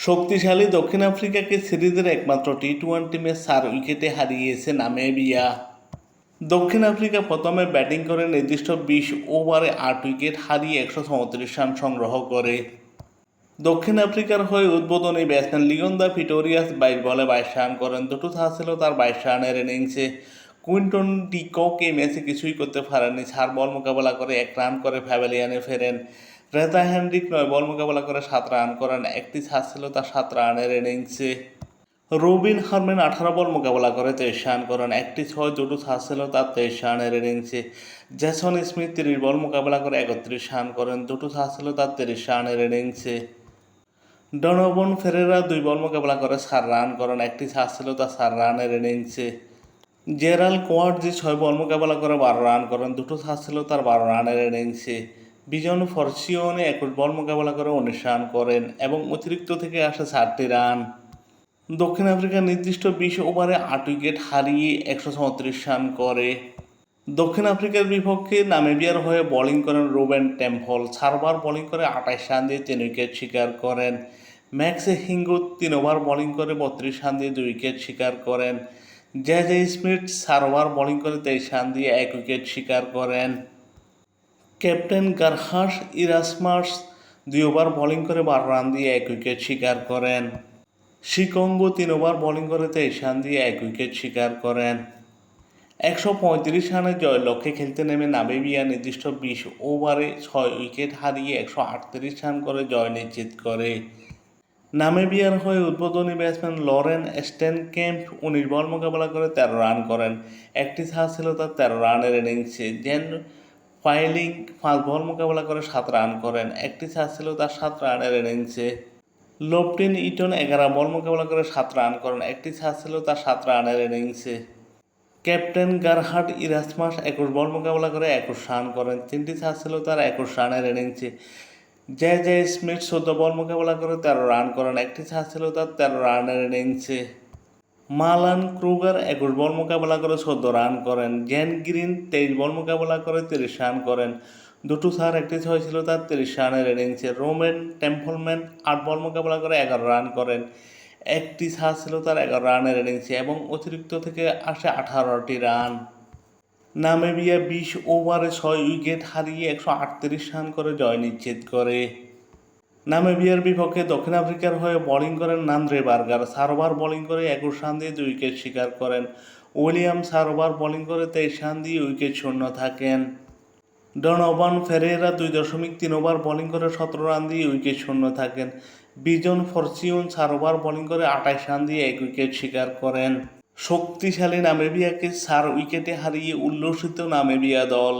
শক্তিশালী দক্ষিণ আফ্রিকাকে সিরিজের একমাত্র টি-20 ম্যাচ 4 উইকেটে হারিয়েছে নামিবিয়া। দক্ষিণ আফ্রিকা প্রথমে ব্যাটিং করে নির্দিষ্ট 20 ওভারে 8 উইকেট হারিয়ে 134 রান সংগ্রহ করে। দক্ষিণ আফ্রিকার হয়ে উদ্বোধনী ব্যাটসম্যান লিওন দা প্রিটোরিয়াস 22 বলে 22 রান করেন। দুটো তা ছিল তার 22 রানের ইনিংসে। কুইন্টন ডি কক এই ম্যাচে কিছুই করতে পারেননি। 4 বল মোকাবেলা করে 1 রান করে প্যাভিলিয়নে ফেরেন। রেজা হেনরিক 9 বল মোকাবেলা করে 7 রান করেন। একটি ছাড় ছিল তার 7 রানের ইনিংসে। রবিন হারম্যান 18 বল মোকাবেলা করে 23 রান করেন। একটি 6, দুটো ছাড় ছিল তার 23 রানের ইনিংসে। জেসন স্মিথ 30 বল মোকাবেলা করে 31 রান করেন। দুটো ছাড় ছিল তার 30 রানের ইনিংসে। ডনোভান ফেরেরা 2 বল মোকাবেলা করে 4 রান করেন। একটি ছাড় ছিল তার 4 রানের ইনিংসে। জেরাল্ড কোয়ার্টজি 6 বল মোকাবেলা করে 12 রান করেন। দুটো ছাড় ছিল তার 12 রানের ইনিংসে। বিজন ফরসিওনে 21 বল মোকাবেলা করে 19 রান করেন এবং অতিরিক্ত থেকে আসে 4টি রান। দক্ষিণ আফ্রিকা নির্দিষ্ট 20 ওভারে 8 উইকেট হারিয়ে 134 রান করে। দক্ষিণ আফ্রিকার বিপক্ষে নামিবিয়ার হয়ে বোলিং করেন রুবেন টেম্পল। 4 ওভার বোলিং করে 28 রান দিয়ে 3 উইকেট শিকার করেন। ম্যাক্স হিঙ্গো 3 ওভার বোলিং করে 32 রান দিয়ে 2 উইকেট শিকার করেন। জেজে স্মিথ 4 ওভার বোলিং করে 23 রান দিয়ে 1 উইকেট শিকার করেন। ক্যাপ্টেন গারহার্স ইরাসমাস 2 ওভার বোলিং করে 12 রান দিয়ে 1 উইকেট শিকার করেন। শিকঙ্গো 3 ওভার বোলিং করে 23 রান দিয়ে 1 উইকেট শিকার করেন। 135 রানের জয় লক্ষ্যে খেলতে নেমে নামিবিয়া নির্দিষ্ট 20 ওভারে 6 উইকেট হারিয়ে 138 রান করে জয় নিশ্চিত করে। নামিবিয়ার হয়ে উদ্বোধনী ব্যাটসম্যান লরেন স্টেনক্যাম্প 19 বল মোকাবেলা করে 13 রান করেন। একটি ছাড় ছিল তার 13 রানের ইনিংসে। জেন ফাইলিং 5 বল মোকাবেলা করে 7 রান করেন। একটি ছাড় ছিল তার 7 রানের ইনিংসে। লোপটিন ইটন 11 বল মোকাবেলা করে 7 রান করেন। একটি ছাড় ছিল তার 7 রানের ইনিংসে। ক্যাপ্টেন গারহার্ট ইরাসমাস 21 বল মোকাবেলা করে 21 রান করেন। 3টি ছাড় ছিল তার 21 রানের ইনিংসে। জেজে স্মিথ 14 বল মোকাবেলা করে 13 রান করেন। একটি ছাড় ছিল তার 13 রানের ইনিংসে। মালান ক্রুগার 21 বল মোকাবেলা করে 14 রান করেন। জেন গ্রিন 23 বল মোকাবেলা করে 30 রান করেন। দুটো ছাড়, একটি 6 ছিল তার 30 রানের ইনিংসে। রোমেন টেম্পলম্যান 8 বল মোকাবেলা করে 11 রান করেন। একটি ছাড় ছিল তার 11 রানের ইনিংসে এবং অতিরিক্ত থেকে আসে 18টি রান। নামিবিয়া 20 ওভারে 6 উইকেট হারিয়ে 138 রান করে জয় নিশ্চিত করে। নামিবিয়ার বিপক্ষে দক্ষিণ আফ্রিকার হয়ে বোলিং করেন নান্দ্রে বার্গার। 4 ওভার বোলিং করে 21 রান দিয়ে 2 উইকেট শিকার করেন। উইলিয়াম 4 ওভার বোলিং করে 23 রান দিয়ে উইকেট শূন্য থাকেন। ডনোভান ফেরেরা 2.3 ওভার বোলিং করে 17 রান দিয়ে উইকেট শূন্য থাকেন। বিজন ফরসিওন 4 ওভার বোলিং করে 28 রান দিয়ে 1 উইকেট শিকার করেন। শক্তিশালী নামিবিয়াকে 4 উইকেটে হারিয়ে উল্লসিত নামিবিয়া দল।